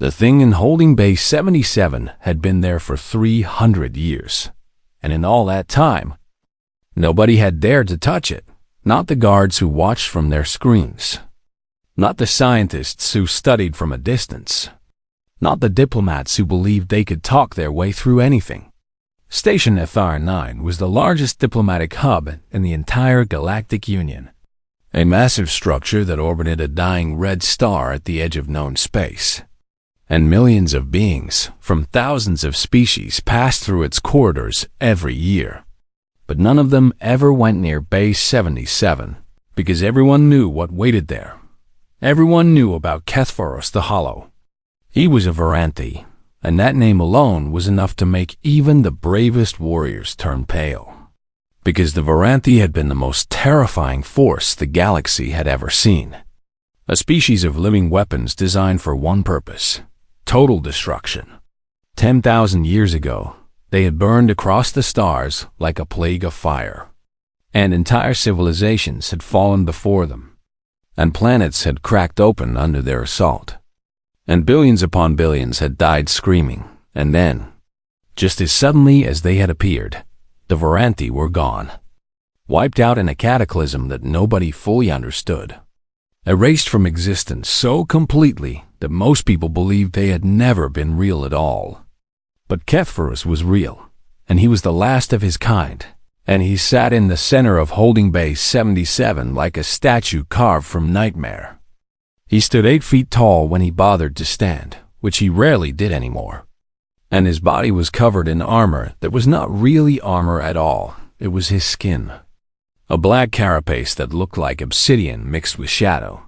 The thing in Holding Bay 77 had been there for 300 years, and in all that time, nobody had dared to touch it, not the guards who watched from their screens, not the scientists who studied from a distance, not the diplomats who believed they could talk their way through anything. Station FR9 was the largest diplomatic hub in the entire Galactic Union, a massive structure that orbited a dying red star at the edge of known space. And millions of beings from thousands of species passed through its corridors every year. But none of them ever went near Base 77, because everyone knew what waited there. Everyone knew about Kethphoros the Hollow. He was a Varanthi, and that name alone was enough to make even the bravest warriors turn pale. Because the Varanthi had been the most terrifying force the galaxy had ever seen. A species of living weapons designed for one purpose: total destruction. 10,000 years ago, they had burned across the stars like a plague of fire, and entire civilizations had fallen before them, and planets had cracked open under their assault, and billions upon billions had died screaming, and then, just as suddenly as they had appeared, the Varanthi were gone, wiped out in a cataclysm that nobody fully understood, erased from existence so completely that most people believed they had never been real at all. But Kethphoros was real, and he was the last of his kind, and he sat in the center of Holding Bay 77 like a statue carved from nightmare. He stood 8 feet tall when he bothered to stand, which he rarely did anymore, and his body was covered in armor that was not really armor at all. It was his skin, a black carapace that looked like obsidian mixed with shadow,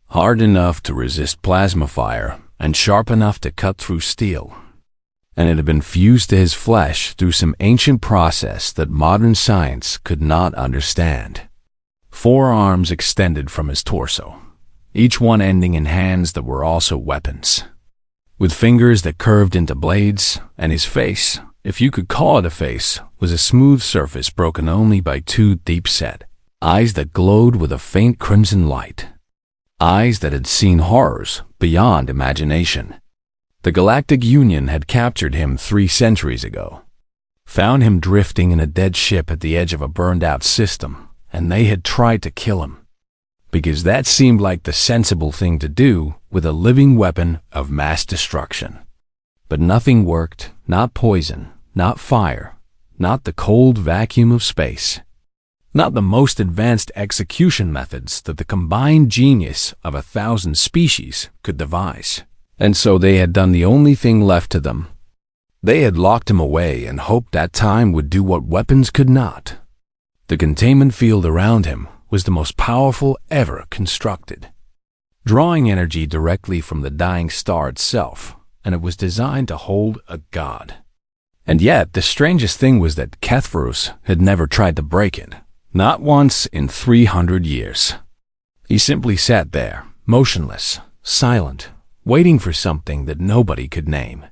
hard enough to resist plasma fire and sharp enough to cut through steel. And it had been fused to his flesh through some ancient process that modern science could not understand. 4 arms extended from his torso, each one ending in hands that were also weapons, with fingers that curved into blades, and his face, if you could call it a face, was a smooth surface broken only by 2 deep-set eyes that glowed with a faint crimson light. Eyes that had seen horrors beyond imagination. The Galactic Union had captured him 3 centuries ago, found him drifting in a dead ship at the edge of a burned-out system, and they had tried to kill him, because that seemed like the sensible thing to do with a living weapon of mass destruction. But nothing worked, not poison, not fire, not the cold vacuum of space. Not the most advanced execution methods that the combined genius of 1,000 species could devise. And so they had done the only thing left to them. They had locked him away and hoped that time would do what weapons could not. The containment field around him was the most powerful ever constructed, drawing energy directly from the dying star itself, and it was designed to hold a god. And yet, the strangest thing was that Kethphoros had never tried to break it. Not once in 300 years. He simply sat there, motionless, silent, waiting for something that nobody could name.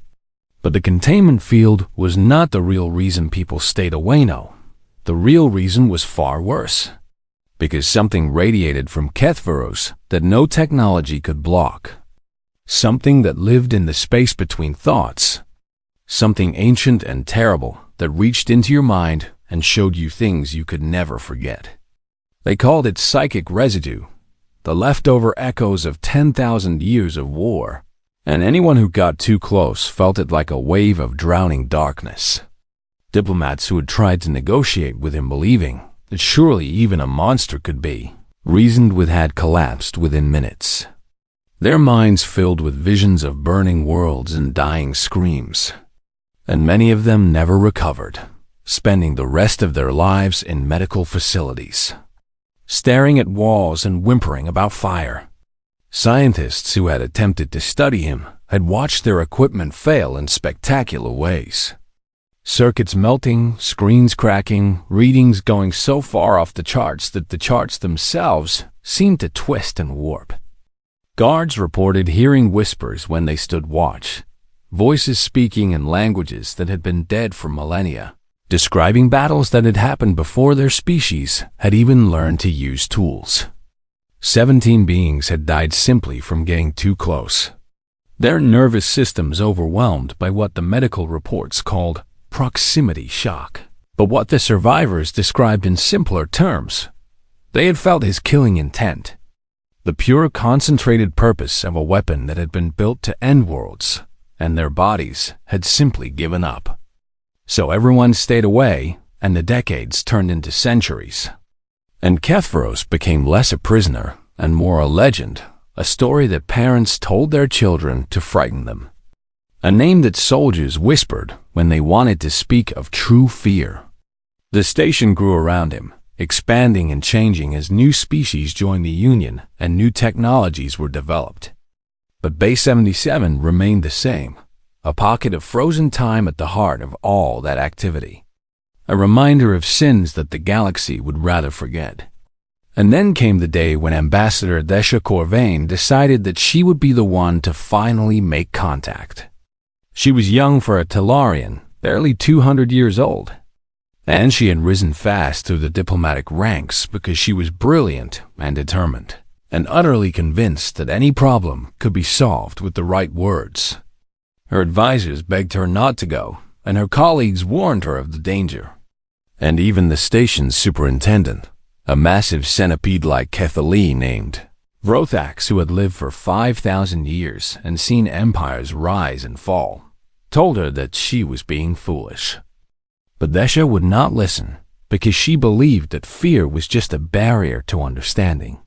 But the containment field was not the real reason people stayed away, no. The real reason was far worse. Because something radiated from Kethphoros that no technology could block. Something that lived in the space between thoughts. Something ancient and terrible that reached into your mind and showed you things you could never forget. They called it psychic residue, the leftover echoes of 10,000 years of war, and anyone who got too close felt it like a wave of drowning darkness. Diplomats who had tried to negotiate with him, believing that surely even a monster could be reasoned with, had collapsed within minutes. Their minds filled with visions of burning worlds and dying screams, and many of them never recovered, spending the rest of their lives in medical facilities, staring at walls and whimpering about fire. Scientists who had attempted to study him had watched their equipment fail in spectacular ways. Circuits melting, screens cracking, readings going so far off the charts that the charts themselves seemed to twist and warp. Guards reported hearing whispers when they stood watch, voices speaking in languages that had been dead for millennia, describing battles that had happened before their species had even learned to use tools. 17 beings had died simply from getting too close. their nervous systems overwhelmed by what the medical reports called proximity shock. But what the survivors described in simpler terms, they had felt his killing intent, the pure concentrated purpose of a weapon that had been built to end worlds, and their bodies had simply given up. So everyone stayed away, and the decades turned into centuries. And Kethvaros became less a prisoner and more a legend, a story that parents told their children to frighten them. A name that soldiers whispered when they wanted to speak of true fear. The station grew around him, expanding and changing as new species joined the Union and new technologies were developed. But Bay 77 remained the same, a pocket of frozen time at the heart of all that activity. A reminder of sins that the galaxy would rather forget. And then came the day when Ambassador Desha Corvain decided that she would be the one to finally make contact. She was young for a Telarian, barely 200 years old. And she had risen fast through the diplomatic ranks because she was brilliant and determined, and utterly convinced that any problem could be solved with the right words. Her advisors begged her not to go, and her colleagues warned her of the danger. And even the station's superintendent, a massive centipede-like Kethali named Vrothax, who had lived for 5,000 years and seen empires rise and fall, told her that she was being foolish. But Desha would not listen because she believed that fear was just a barrier to understanding.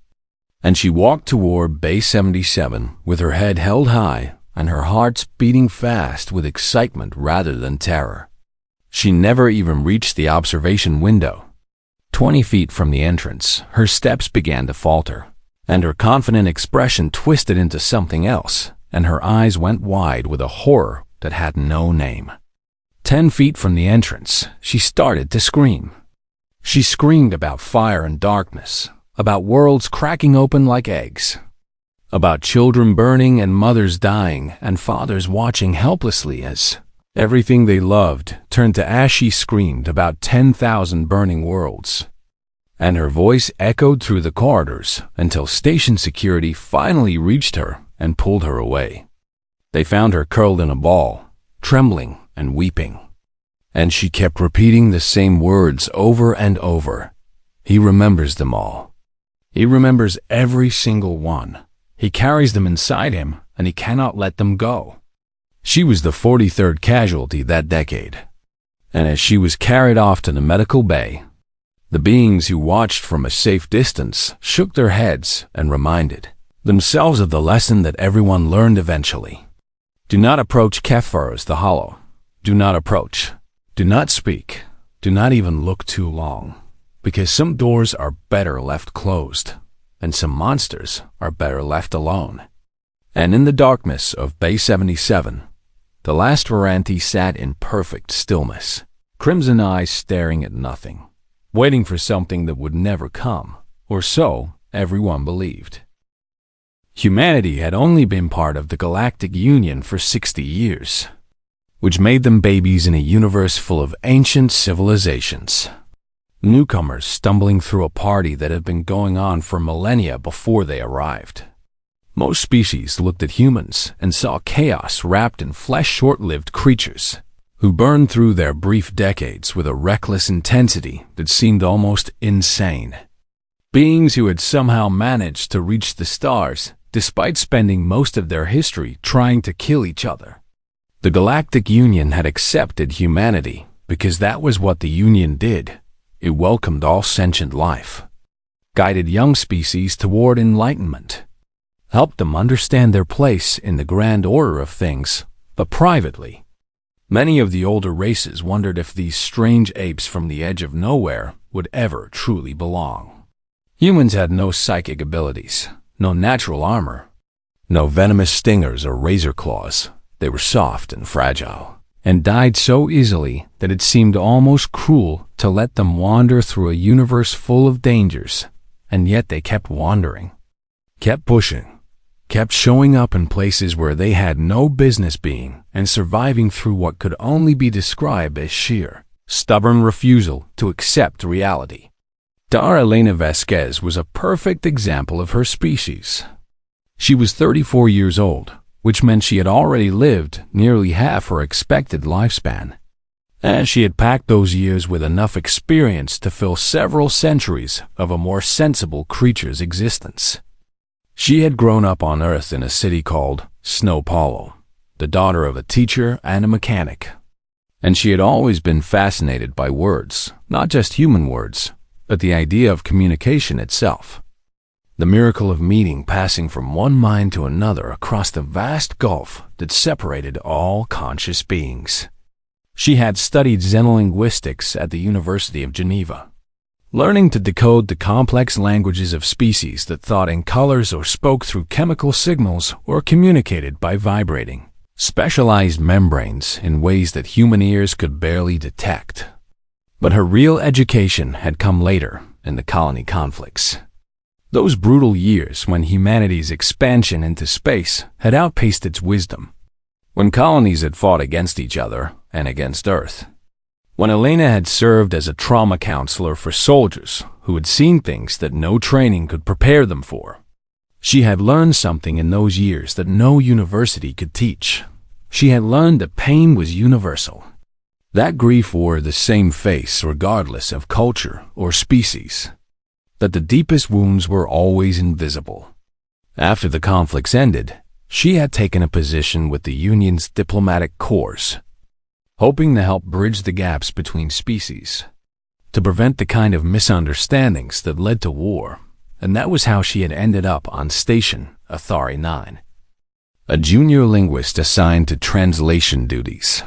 And she walked toward Bay 77 with her head held high and her heart beating fast with excitement rather than terror. She never even reached the observation window. 20 feet from the entrance, her steps began to falter, and her confident expression twisted into something else, and her eyes went wide with a horror that had no name. 10 feet from the entrance, she started to scream. She screamed about fire and darkness, about worlds cracking open like eggs, about children burning and mothers dying and fathers watching helplessly as everything they loved turned to ash. She screamed about 10,000 burning worlds. And her voice echoed through the corridors until station security finally reached her and pulled her away. They found her curled in a ball, trembling and weeping. And she kept repeating the same words over and over. He remembers them all. He remembers every single one. He carries them inside him, and he cannot let them go. She was the 43rd casualty that decade. And as she was carried off to the medical bay, the beings who watched from a safe distance shook their heads and reminded themselves of the lesson that everyone learned eventually. Do not approach Kethvaros the Hollow. Do not approach. Do not speak. Do not even look too long, because some doors are better left closed, and some monsters are better left alone. And in the darkness of Bay 77, the last Varanti sat in perfect stillness, crimson eyes staring at nothing, waiting for something that would never come, or so everyone believed. Humanity had only been part of the Galactic Union for 60 years, which made them babies in a universe full of ancient civilizations. Newcomers stumbling through a party that had been going on for millennia before they arrived. Most species looked at humans and saw chaos wrapped in flesh, short-lived creatures who burned through their brief decades with a reckless intensity that seemed almost insane. Beings who had somehow managed to reach the stars despite spending most of their history trying to kill each other. The Galactic Union had accepted humanity because that was what the Union did. It welcomed all sentient life, guided young species toward enlightenment, helped them understand their place in the grand order of things, but privately. Many of the older races wondered if these strange apes from the edge of nowhere would ever truly belong. Humans had no psychic abilities, no natural armor, no venomous stingers or razor claws. They were soft and fragile, and died so easily that it seemed almost cruel to let them wander through a universe full of dangers, and yet they kept wandering, kept pushing, kept showing up in places where they had no business being, and surviving through what could only be described as sheer, stubborn refusal to accept reality. Dar Elena Vasquez was a perfect example of her species. She was 34 years old, which meant she had already lived nearly half her expected lifespan. And she had packed those years with enough experience to fill several centuries of a more sensible creature's existence. She had grown up on Earth in a city called Snow Hollow, the daughter of a teacher and a mechanic. And she had always been fascinated by words, not just human words, but the idea of communication itself. The miracle of meeting passing from one mind to another across the vast gulf that separated all conscious beings. She had studied xenolinguistics at the University of Geneva, learning to decode the complex languages of species that thought in colors or spoke through chemical signals or communicated by vibrating specialized membranes in ways that human ears could barely detect. But her real education had come later in the colony conflicts. Those brutal years when humanity's expansion into space had outpaced its wisdom, when colonies had fought against each other and against Earth, when Elena had served as a trauma counselor for soldiers who had seen things that no training could prepare them for. She had learned something in those years that no university could teach. She had learned that pain was universal, that grief wore the same face regardless of culture or species, that the deepest wounds were always invisible. After the conflicts ended, she had taken a position with the Union's diplomatic corps, hoping to help bridge the gaps between species, to prevent the kind of misunderstandings that led to war. And that was how she had ended up on Station Athari 9, a junior linguist assigned to translation duties.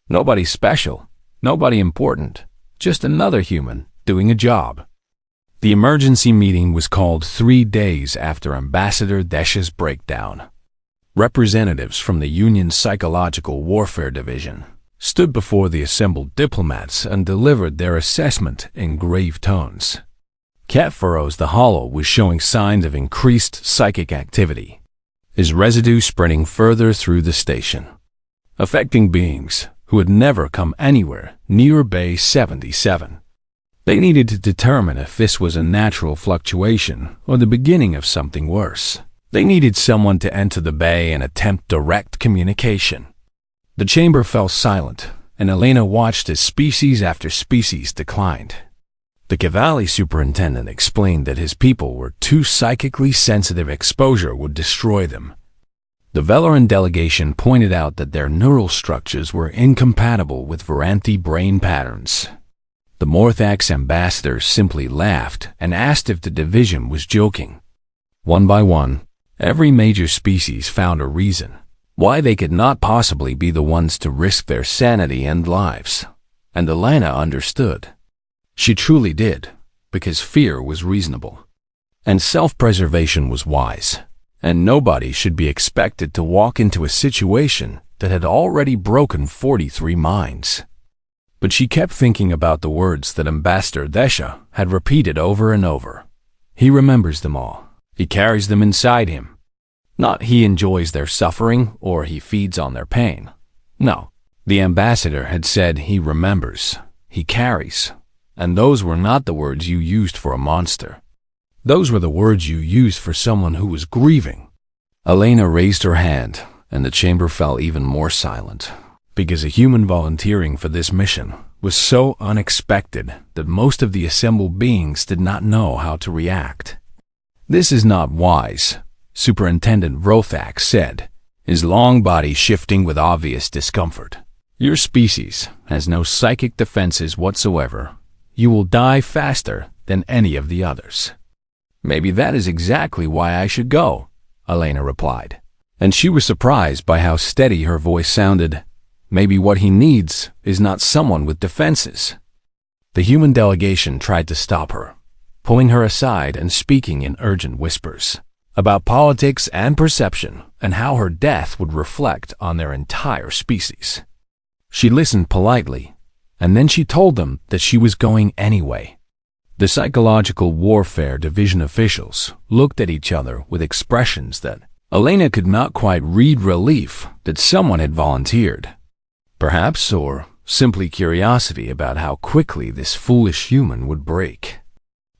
Nobody special, nobody important, just another human doing a job. The emergency meeting was called 3 days after Ambassador Desha's breakdown. Representatives from the Union's Psychological Warfare Division stood before the assembled diplomats and delivered their assessment in grave tones. Cat Furrows the Hollow was showing signs of increased psychic activity, his residue spreading further through the station, affecting beings who had never come anywhere near Bay 77. They needed to determine if this was a natural fluctuation or the beginning of something worse. They needed someone to enter the bay and attempt direct communication. The chamber fell silent, and Elena watched as species after species declined. The Cavalli superintendent explained that his people were too psychically sensitive. Exposure would destroy them. The Velaran delegation pointed out that their neural structures were incompatible with Varanthi brain patterns. The Morthax ambassadors simply laughed and asked if the division was joking. One by one, every major species found a reason why they could not possibly be the ones to risk their sanity and lives. And Elena understood. She truly did, because fear was reasonable, and self-preservation was wise, and nobody should be expected to walk into a situation that had already broken 43 minds. But she kept thinking about the words that Ambassador Desha had repeated over and over. He remembers them all. He carries them inside him. Not he enjoys their suffering or he feeds on their pain. No, the ambassador had said he remembers, he carries. And those were not the words you used for a monster. Those were the words you used for someone who was grieving. Elena raised her hand, and the chamber fell even more silent, because a human volunteering for this mission was so unexpected that most of the assembled beings did not know how to react. "This is not wise," Superintendent Vrothax said, his long body shifting with obvious discomfort. "Your species has no psychic defenses whatsoever. You will die faster than any of the others." "Maybe that is exactly why I should go," Elena replied. And she was surprised by how steady her voice sounded. Maybe what he needs is not someone with defenses. The human delegation tried to stop her, pulling her aside and speaking in urgent whispers about politics and perception and how her death would reflect on their entire species. She listened politely, and then she told them that she was going anyway. The Psychological Warfare Division officials looked at each other with expressions that Elena could not quite read. Relief that someone had volunteered, perhaps, or simply curiosity about how quickly this foolish human would break.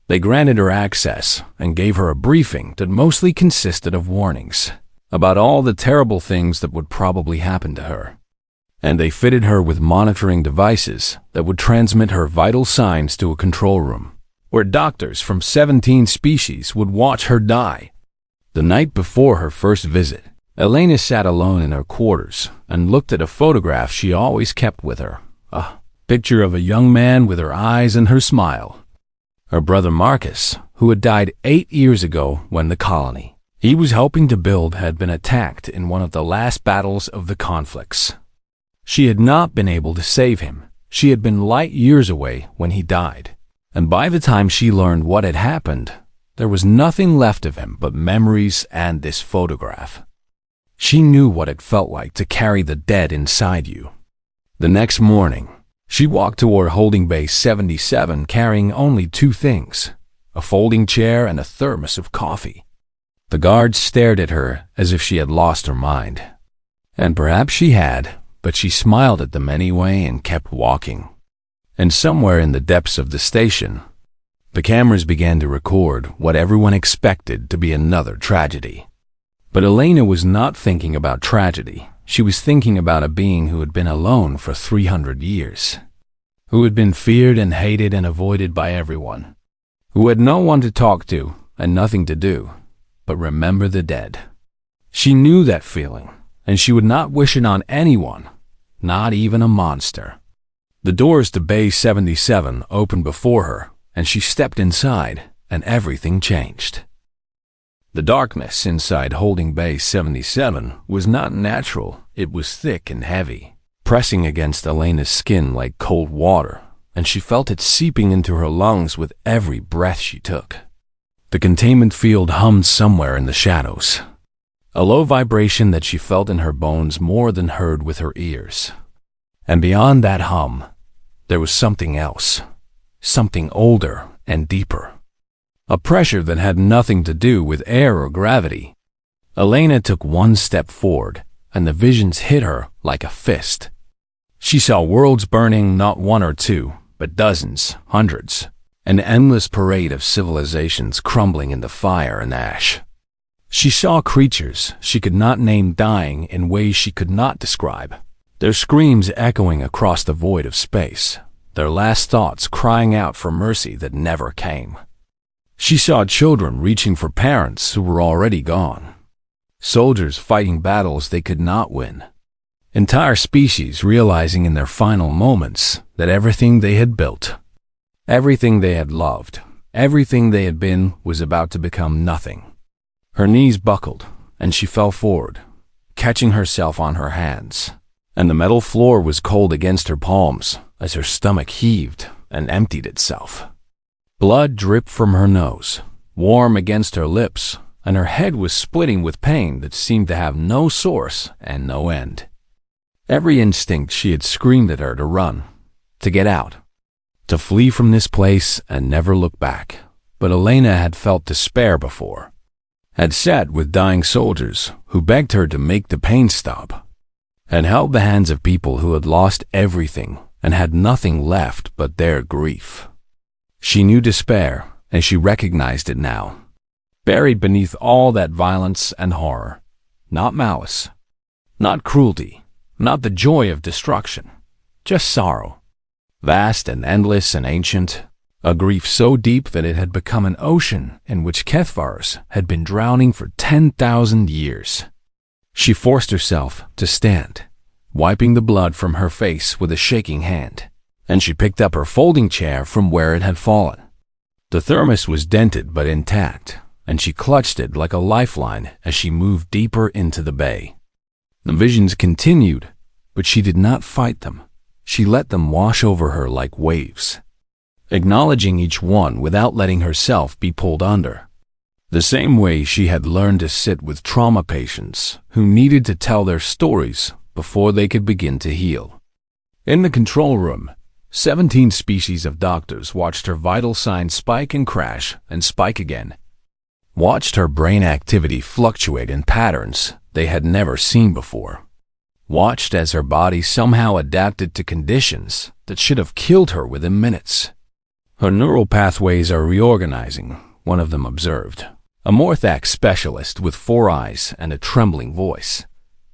They granted her access and gave her a briefing that mostly consisted of warnings. about all the terrible things that would probably happen to her. And they fitted her with monitoring devices that would transmit her vital signs to a control room, where doctors from 17 species would watch her die. The night before her first visit, Elena sat alone in her quarters and looked at a photograph she always kept with her, a picture of a young man with her eyes and her smile. Her brother Marcus, who had died 8 years ago when the colony he was helping to build had been attacked in one of the last battles of the conflicts. She had not been able to save him. She had been light years away when he died, and by the time she learned what had happened, there was nothing left of him but memories and this photograph. She knew what it felt like to carry the dead inside you. The next morning, she walked toward Holding Bay 77 carrying only 2 things, a folding chair and a thermos of coffee. The guards stared at her as if she had lost her mind. And perhaps she had, but she smiled at them anyway and kept walking. And somewhere in the depths of the station, the cameras began to record what everyone expected to be another tragedy. But Elena was not thinking about tragedy. She was thinking about a being who had been alone for 300 years, who had been feared and hated and avoided by everyone, who had no one to talk to and nothing to do but remember the dead. She knew that feeling, and she would not wish it on anyone, not even a monster. The doors to Bay 77 opened before her, and she stepped inside, and everything changed. The darkness inside Holding Bay 77 was not natural. It was thick and heavy, pressing against Elena's skin like cold water, and she felt it seeping into her lungs with every breath she took. The containment field hummed somewhere in the shadows, a low vibration that she felt in her bones more than heard with her ears. And beyond that hum, there was something else, something older and deeper. A pressure that had nothing to do with air or gravity. Elena took one step forward, and the visions hit her like a fist. She saw worlds burning, not 1 or 2, but dozens, hundreds, an endless parade of civilizations crumbling in the fire and ash. She saw creatures she could not name dying in ways she could not describe, their screams echoing across the void of space, their last thoughts crying out for mercy that never came. She saw children reaching for parents who were already gone, soldiers fighting battles they could not win, entire species realizing in their final moments that everything they had built, everything they had loved, everything they had been was about to become nothing. Her knees buckled, and she fell forward, catching herself on her hands, and the metal floor was cold against her palms as her stomach heaved and emptied itself. Blood dripped from her nose, warm against her lips, and her head was splitting with pain that seemed to have no source and no end. Every instinct she had screamed at her to run, to get out, to flee from this place and never look back. But Elena had felt despair before, had sat with dying soldiers who begged her to make the pain stop, had held the hands of people who had lost everything and had nothing left but their grief. She knew despair, and she recognized it now. Buried beneath all that violence and horror, not malice, not cruelty, not the joy of destruction, just sorrow, vast and endless and ancient, a grief so deep that it had become an ocean in which Kethvars had been drowning for 10,000 years. She forced herself to stand, wiping the blood from her face with a shaking hand, and she picked up her folding chair from where it had fallen. The thermos was dented but intact, and she clutched it like a lifeline as she moved deeper into the bay. The visions continued, but she did not fight them. She let them wash over her like waves, acknowledging each one without letting herself be pulled under. The same way she had learned to sit with trauma patients who needed to tell their stories before they could begin to heal. In the control room, 17 species of doctors watched her vital signs spike and crash and spike again, watched her brain activity fluctuate in patterns they had never seen before, watched as her body somehow adapted to conditions that should have killed her within minutes. Her neural pathways are reorganizing, one of them observed, a Morthax specialist with 4 eyes and a trembling voice.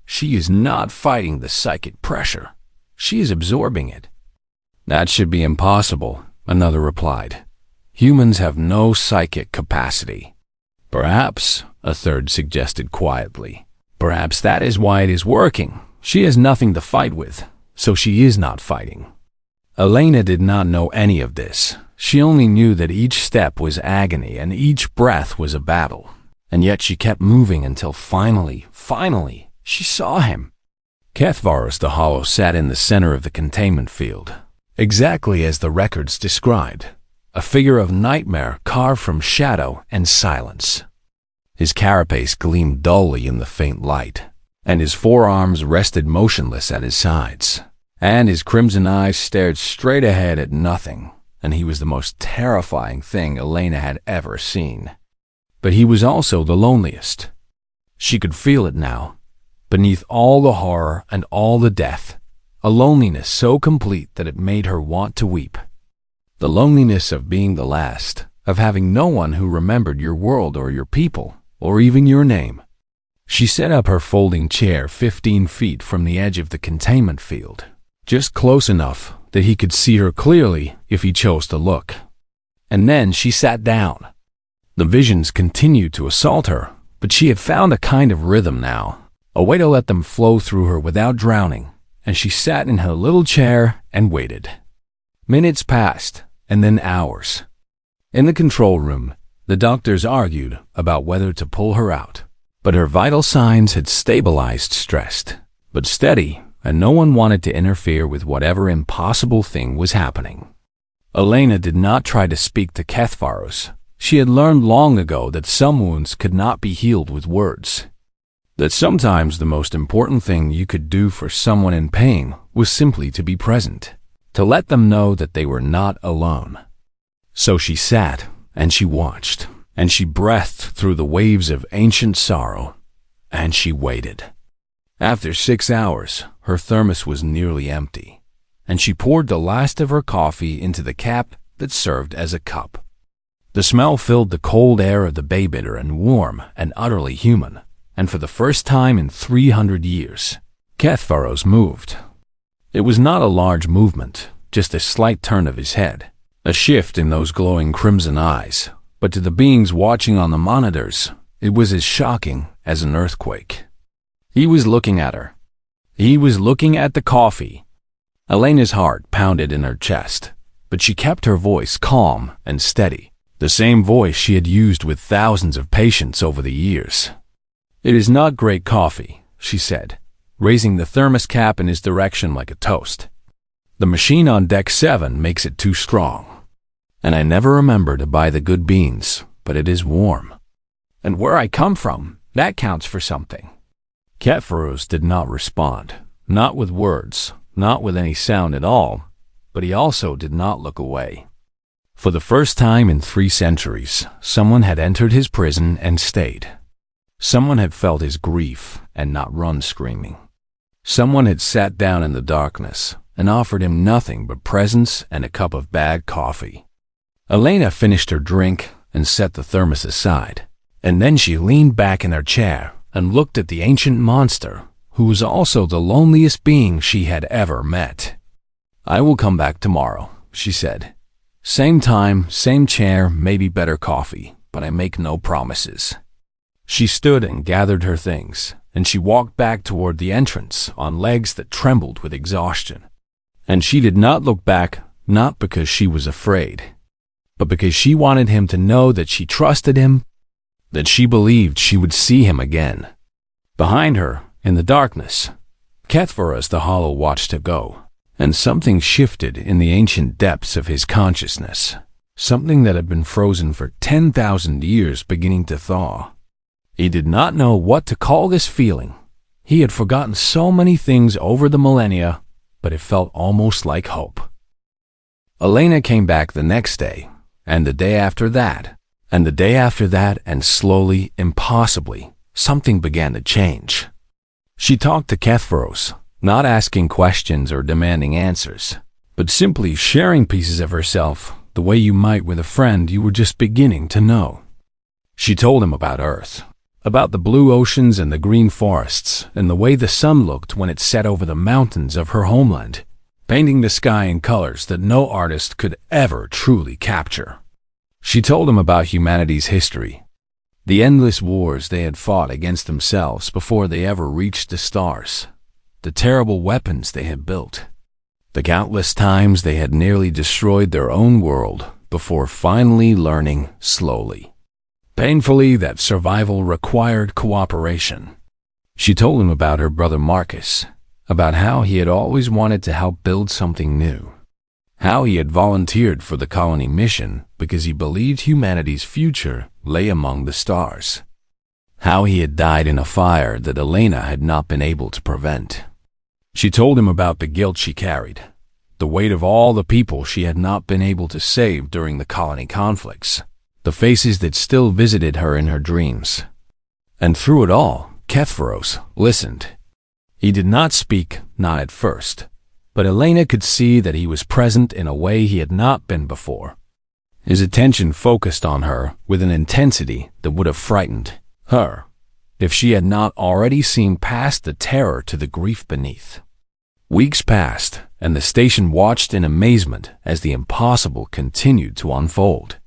She is not fighting the psychic pressure. She is absorbing it. That should be impossible, another replied. Humans have no psychic capacity. Perhaps, a third suggested quietly. Perhaps that is why it is working. She has nothing to fight with, so she is not fighting. Elena did not know any of this. She only knew that each step was agony and each breath was a battle. And yet she kept moving until finally, she saw him. Kethvaros the Hollow sat in the center of the containment field, exactly as the records described, a figure of nightmare carved from shadow and silence. His carapace gleamed dully in the faint light, and his forearms rested motionless at his sides, and his crimson eyes stared straight ahead at nothing, and he was the most terrifying thing Elena had ever seen. But he was also the loneliest. She could feel it now. Beneath all the horror and all the death, a loneliness so complete that it made her want to weep. The loneliness of being the last, of having no one who remembered your world or your people, or even your name. She set up her folding chair 15 feet from the edge of the containment field, just close enough that he could see her clearly if he chose to look. And then she sat down. The visions continued to assault her, but she had found a kind of rhythm now, a way to let them flow through her without drowning, and she sat in her little chair and waited. Minutes passed, and then hours. In the control room, the doctors argued about whether to pull her out, but her vital signs had stabilized, stressed, but steady, and no one wanted to interfere with whatever impossible thing was happening. Elena did not try to speak to Kethvaros. She had learned long ago that some wounds could not be healed with words. That sometimes the most important thing you could do for someone in pain was simply to be present, to let them know that they were not alone. So she sat, and she watched, and she breathed through the waves of ancient sorrow, and she waited. After 6 hours, her thermos was nearly empty, and she poured the last of her coffee into the cap that served as a cup. The smell filled the cold air of the bay bitter and warm and utterly human. And for the first time in 300 years, Kethvaros moved. It was not a large movement, just a slight turn of his head, a shift in those glowing crimson eyes, but to the beings watching on the monitors, it was as shocking as an earthquake. He was looking at her. He was looking at the coffee. Elena's heart pounded in her chest, but she kept her voice calm and steady, the same voice she had used with thousands of patients over the years. "It is not great coffee," she said, raising the thermos cap in his direction like a toast. "The machine on deck 7 makes it too strong. And I never remember to buy the good beans, but it is warm. And where I come from, that counts for something." Kethvaros did not respond, not with words, not with any sound at all, but he also did not look away. For the first time in 3 centuries, someone had entered his prison and stayed. Someone had felt his grief and not run screaming. Someone had sat down in the darkness and offered him nothing but presence and a cup of bad coffee. Elena finished her drink and set the thermos aside, and then she leaned back in her chair and looked at the ancient monster, who was also the loneliest being she had ever met. "I will come back tomorrow," she said. "Same time, same chair, maybe better coffee, but I make no promises." She stood and gathered her things, and she walked back toward the entrance on legs that trembled with exhaustion. And she did not look back, not because she was afraid, but because she wanted him to know that she trusted him, that she believed she would see him again. Behind her, in the darkness, Kethvaros the Hollow watched her go, and something shifted in the ancient depths of his consciousness, something that had been frozen for 10,000 years beginning to thaw. He did not know what to call this feeling. He had forgotten so many things over the millennia, but it felt almost like hope. Elena came back the next day, and the day after that, and the day after that, and slowly, impossibly, something began to change. She talked to Kethvaros, not asking questions or demanding answers, but simply sharing pieces of herself the way you might with a friend you were just beginning to know. She told him about Earth, about the blue oceans and the green forests, and the way the sun looked when it set over the mountains of her homeland, painting the sky in colors that no artist could ever truly capture. She told him about humanity's history, the endless wars they had fought against themselves before they ever reached the stars, the terrible weapons they had built, the countless times they had nearly destroyed their own world before finally learning slowly, painfully, that survival required cooperation. She told him about her brother Marcus, about how he had always wanted to help build something new, how he had volunteered for the colony mission because he believed humanity's future lay among the stars, how he had died in a fire that Elena had not been able to prevent. She told him about the guilt she carried, the weight of all the people she had not been able to save during the colony conflicts, the faces that still visited her in her dreams. And through it all, Kethvaros listened. He did not speak, not at first, but Elena could see that he was present in a way he had not been before. His attention focused on her with an intensity that would have frightened her if she had not already seen past the terror to the grief beneath. Weeks passed, and the station watched in amazement as the impossible continued to unfold.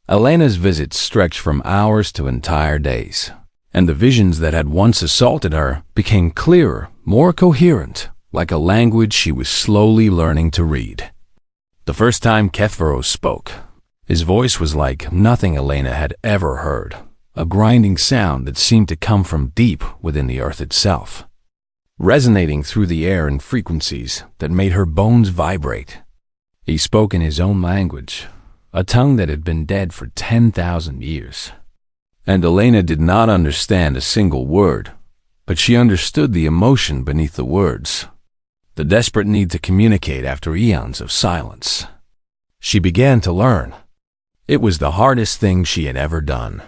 Elena's visits stretched from hours to entire days, and the visions that had once assaulted her became clearer, more coherent, like a language she was slowly learning to read. The first time Kethvaros spoke, his voice was like nothing Elena had ever heard, a grinding sound that seemed to come from deep within the earth itself, resonating through the air in frequencies that made her bones vibrate. He spoke in his own language, a tongue that had been dead for 10,000 years. And Elena did not understand a single word, but she understood the emotion beneath the words, the desperate need to communicate after eons of silence. She began to learn. It was the hardest thing she had ever done,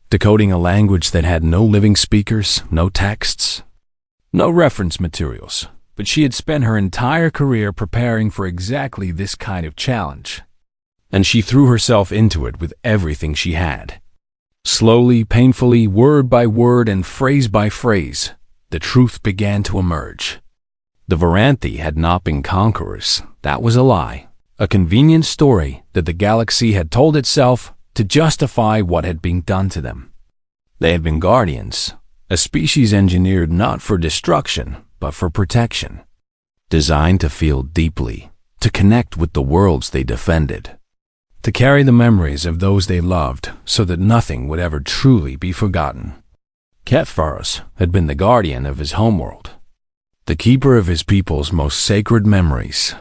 decoding a language that had no living speakers, no texts, no reference materials, but she had spent her entire career preparing for exactly this kind of challenge, and she threw herself into it with everything she had. Slowly, painfully, word by word and phrase by phrase, the truth began to emerge. The Varanthi had not been conquerors. That was a lie, a convenient story that the galaxy had told itself to justify what had been done to them. They had been guardians, a species engineered not for destruction, but for protection, designed to feel deeply, to connect with the worlds they defended, to carry the memories of those they loved so that nothing would ever truly be forgotten. Kethvaros had been the guardian of his homeworld, the keeper of his people's most sacred memories.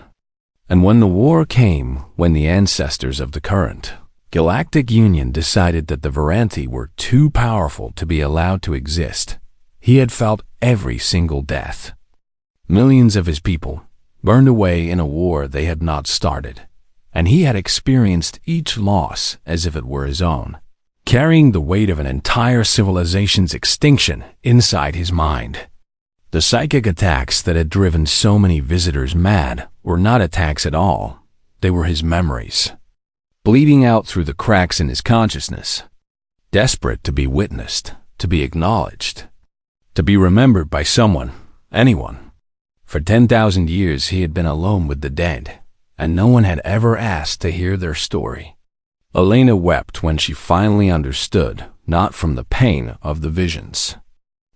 And when the war came, when the ancestors of the current Galactic Union decided that the Varanthi were too powerful to be allowed to exist, he had felt every single death. Millions of his people burned away in a war they had not started, and he had experienced each loss as if it were his own, carrying the weight of an entire civilization's extinction inside his mind. The psychic attacks that had driven so many visitors mad were not attacks at all. They were his memories, bleeding out through the cracks in his consciousness, desperate to be witnessed, to be acknowledged, to be remembered by someone, anyone. For 10,000 years he had been alone with the dead, and no one had ever asked to hear their story. Elena wept when she finally understood, not from the pain of the visions,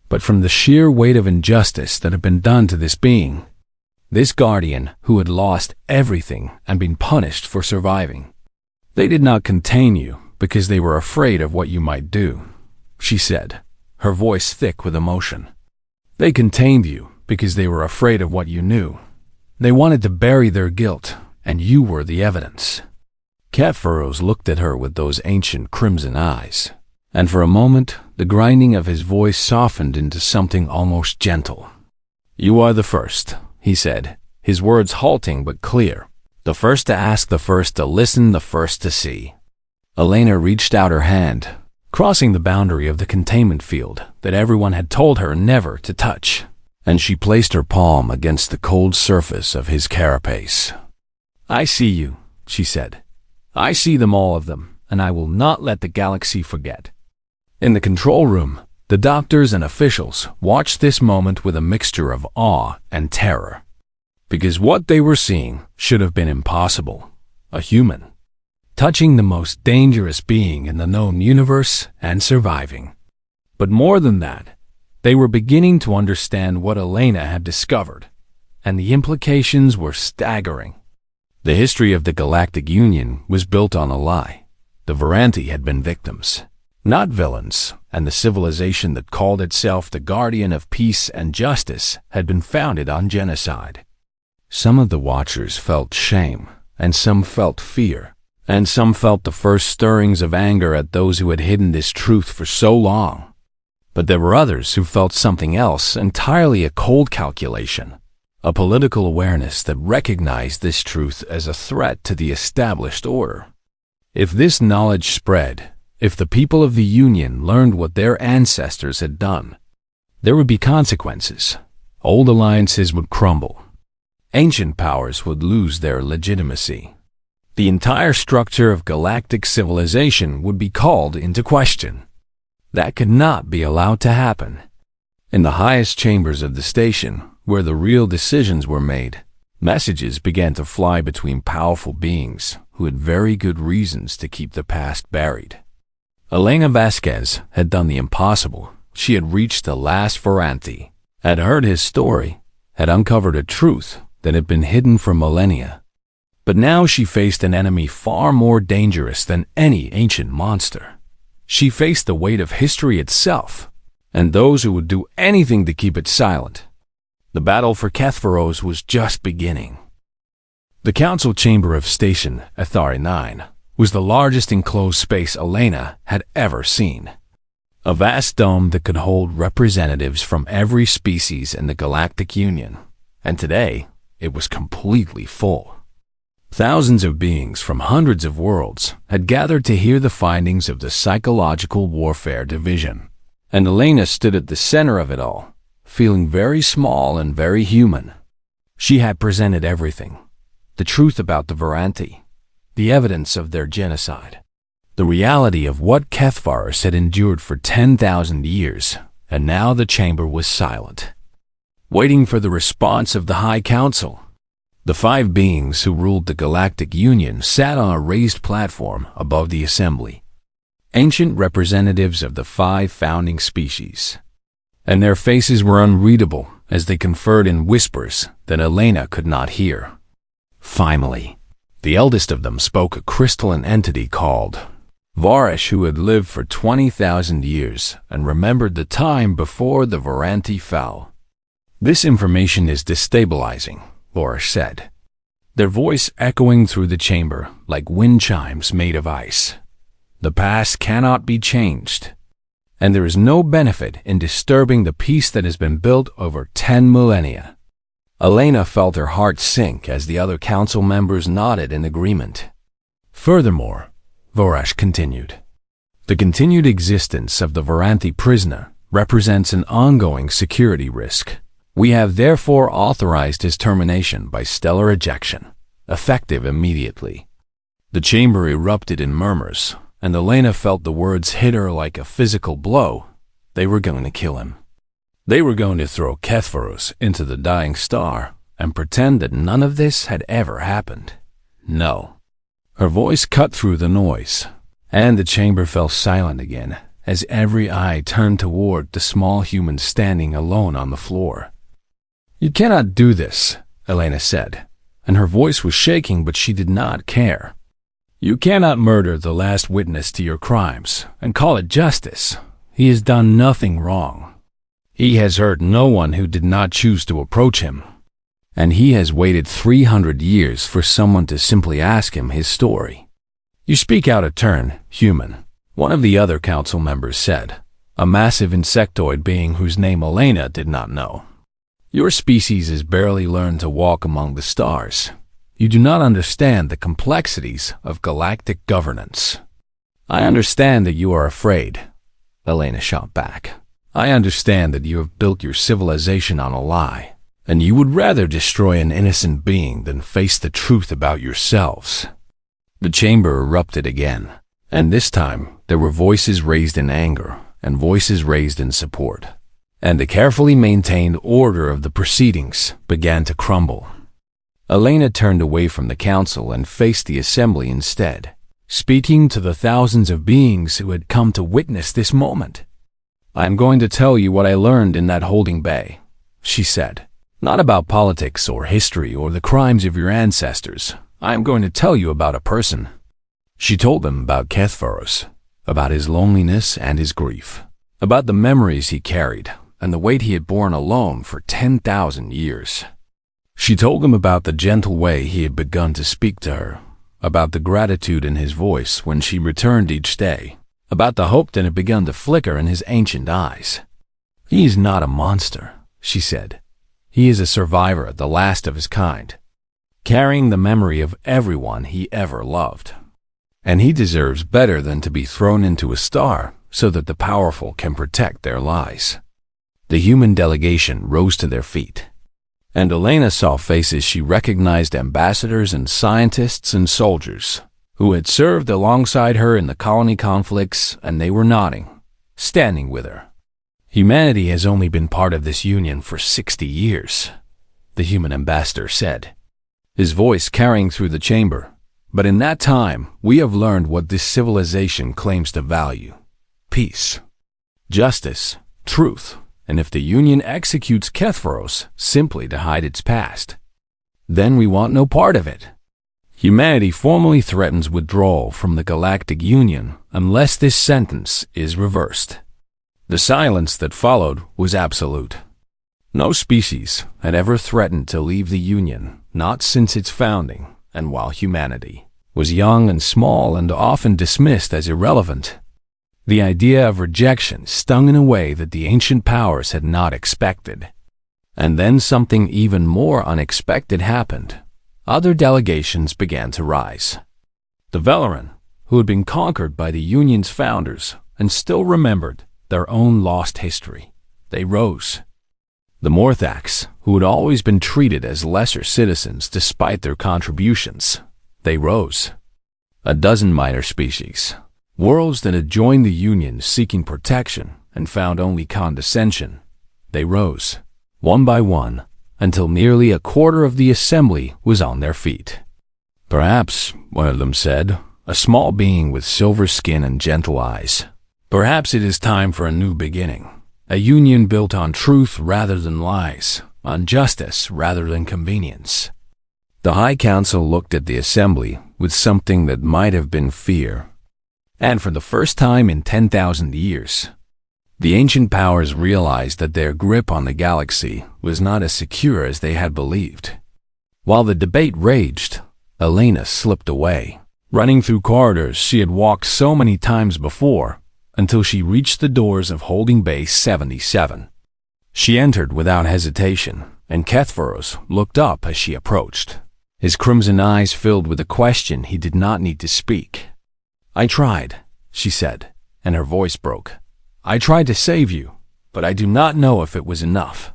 but from the sheer weight of injustice that had been done to this being, this guardian who had lost everything and been punished for surviving. They did not contain you because they were afraid of what you might do, she said, her voice thick with emotion. They contained you because they were afraid of what you knew. They wanted to bury their guilt, and you were the evidence. Kethvaros looked at her with those ancient crimson eyes, and for a moment the grinding of his voice softened into something almost gentle. You are the first, he said, his words halting but clear. The first to ask, the first to listen, the first to see. Elena reached out her hand, crossing the boundary of the containment field that everyone had told her never to touch, and she placed her palm against the cold surface of his carapace. I see you, she said. I see them, all of them, and I will not let the galaxy forget. In the control room, the doctors and officials watched this moment with a mixture of awe and terror. Because what they were seeing should have been impossible. A human, touching the most dangerous being in the known universe and surviving. But more than that, they were beginning to understand what Elena had discovered, and the implications were staggering. The history of the Galactic Union was built on a lie. The Varanti had been victims, not villains, and the civilization that called itself the Guardian of Peace and Justice had been founded on genocide. Some of the Watchers felt shame, and some felt fear, and some felt the first stirrings of anger at those who had hidden this truth for so long. But there were others who felt something else, entirely a cold calculation, a political awareness that recognized this truth as a threat to the established order. If this knowledge spread, if the people of the Union learned what their ancestors had done, there would be consequences. Old alliances would crumble. Ancient powers would lose their legitimacy. The entire structure of galactic civilization would be called into question. That could not be allowed to happen. In the highest chambers of the station, where the real decisions were made, messages began to fly between powerful beings who had very good reasons to keep the past buried. Elena Vasquez had done the impossible. She had reached the last Varanti, had heard his story, had uncovered a truth that had been hidden for millennia. But now she faced an enemy far more dangerous than any ancient monster. She faced the weight of history itself, and those who would do anything to keep it silent. The battle for Kethvaros was just beginning. The council chamber of Station Athari 9 was the largest enclosed space Elena had ever seen. A vast dome that could hold representatives from every species in the Galactic Union, and today it was completely full. Thousands of beings from hundreds of worlds had gathered to hear the findings of the Psychological Warfare Division, and Elena stood at the center of it all, feeling very small and very human. She had presented everything: the truth about the Varanti, the evidence of their genocide, the reality of what Kethvaros had endured for 10,000 years, and now the chamber was silent, waiting for the response of the High Council. The 5 beings who ruled the Galactic Union sat on a raised platform above the assembly, ancient representatives of the 5 founding species, and their faces were unreadable as they conferred in whispers that Elena could not hear. Finally, the eldest of them spoke, a crystalline entity called Varesh, who had lived for 20,000 years and remembered the time before the Varanti fell. "This information is destabilizing," Varesh said, their voice echoing through the chamber like wind chimes made of ice. "The past cannot be changed, and there is no benefit in disturbing the peace that has been built over 10 millennia. Elena felt her heart sink as the other council members nodded in agreement. "Furthermore," Varesh continued, "the continued existence of the Varanti prisoner represents an ongoing security risk. We have therefore authorized his termination by stellar ejection, effective immediately." The chamber erupted in murmurs, and Elena felt the words hit her like a physical blow. They were going to kill him. They were going to throw Kethvaros into the dying star and pretend that none of this had ever happened. No. Her voice cut through the noise, and the chamber fell silent again as every eye turned toward the small human standing alone on the floor. "You cannot do this," Elena said, and her voice was shaking, but she did not care. "You cannot murder the last witness to your crimes and call it justice. He has done nothing wrong. He has hurt no one who did not choose to approach him, and he has waited 300 years for someone to simply ask him his story." "You speak out of turn, human," one of the other council members said, a massive insectoid being whose name Elena did not know. "Your species has barely learned to walk among the stars. You do not understand the complexities of galactic governance." "I understand that you are afraid," Elena shot back. "I understand that you have built your civilization on a lie, and you would rather destroy an innocent being than face the truth about yourselves." The chamber erupted again, and this time there were voices raised in anger, and voices raised in support. And the carefully maintained order of the proceedings began to crumble. Elena turned away from the council and faced the assembly instead, speaking to the thousands of beings who had come to witness this moment. "I am going to tell you what I learned in that holding bay," she said. "Not about politics or history or the crimes of your ancestors. I am going to tell you about a person." She told them about Kethvaros, about his loneliness and his grief, about the memories he carried and the weight he had borne alone for 10,000 years. She told them about the gentle way he had begun to speak to her, about the gratitude in his voice when she returned each day, about the hope that had begun to flicker in his ancient eyes. "He is not a monster," she said. "He is a survivor, the last of his kind, carrying the memory of everyone he ever loved. And he deserves better than to be thrown into a star so that the powerful can protect their lives." The human delegation rose to their feet, and Elena saw faces she recognized, ambassadors and scientists and soldiers who had served alongside her in the colony conflicts, and they were nodding, standing with her. "Humanity has only been part of this union for 60 years, the human ambassador said, his voice carrying through the chamber. "But in that time, we have learned what this civilization claims to value: peace, justice, truth, and if the Union executes Kethvaros simply to hide its past, then we want no part of it. Humanity formally threatens withdrawal from the Galactic Union unless this sentence is reversed." The silence that followed was absolute. No species had ever threatened to leave the Union, not since its founding, and while humanity was young and small and often dismissed as irrelevant, the idea of rejection stung in a way that the ancient powers had not expected. And then something even more unexpected happened. Other delegations began to rise. The Velaran, who had been conquered by the Union's founders and still remembered their own lost history, they rose. The Morthax, who had always been treated as lesser citizens despite their contributions, they rose. A dozen minor species, worlds that had joined the Union seeking protection and found only condescension, they rose, one by one, until nearly a quarter of the assembly was on their feet. "Perhaps," one of them said, a small being with silver skin and gentle eyes, "perhaps it is time for a new beginning. A union built on truth rather than lies, on justice rather than convenience." The High Council looked at the assembly with something that might have been fear. And for the first time in 10,000 years, the ancient powers realized that their grip on the galaxy was not as secure as they had believed. While the debate raged, Elena slipped away, running through corridors she had walked so many times before, until she reached the doors of Holding Bay 77. She entered without hesitation, and Kethvaros looked up as she approached, his crimson eyes filled with a question he did not need to speak. "I tried," she said, and her voice broke. "I tried to save you, but I do not know if it was enough."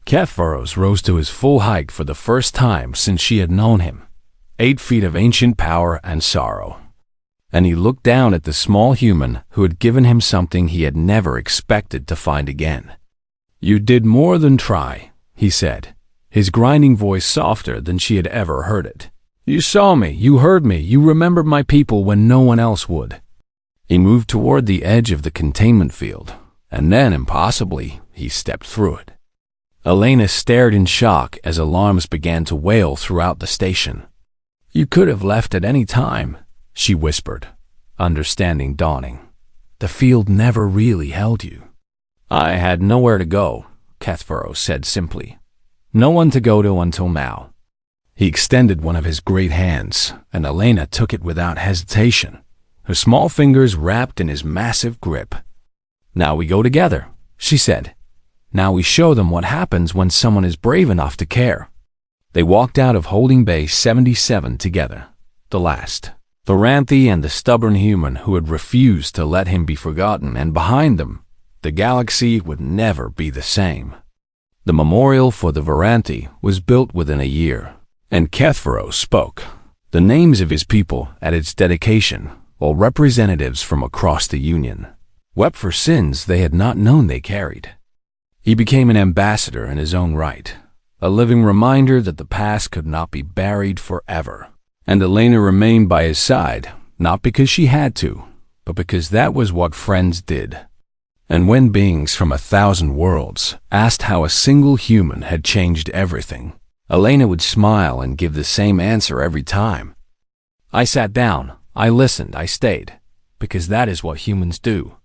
Kethvaros rose to his full height for the first time since she had known him, 8 feet of ancient power and sorrow. And he looked down at the small human who had given him something he had never expected to find again. "You did more than try," he said, his grinding voice softer than she had ever heard it. "You saw me, you heard me, you remembered my people when no one else would." He moved toward the edge of the containment field, and then, impossibly, he stepped through it. Elena stared in shock as alarms began to wail throughout the station. "You could have left at any time," she whispered, understanding dawning. "The field never really held you." "I had nowhere to go," Kethvaros said simply. "No one to go to until now." He extended one of his great hands, and Elena took it without hesitation, her small fingers wrapped in his massive grip. "Now we go together," she said. "Now we show them what happens when someone is brave enough to care." They walked out of Holding Bay 77 together, the last, Varanthi and the stubborn human who had refused to let him be forgotten, and behind them, the galaxy would never be the same. The memorial for the Varanthi was built within a year, and Kethvaros spoke the names of his people at its dedication, while representatives from across the Union wept for sins they had not known they carried. He became an ambassador in his own right, a living reminder that the past could not be buried forever. And Elena remained by his side, not because she had to, but because that was what friends did. And when beings from 1,000 worlds asked how a single human had changed everything, Elena would smile and give the same answer every time. I sat down, I listened, I stayed, because that is what humans do.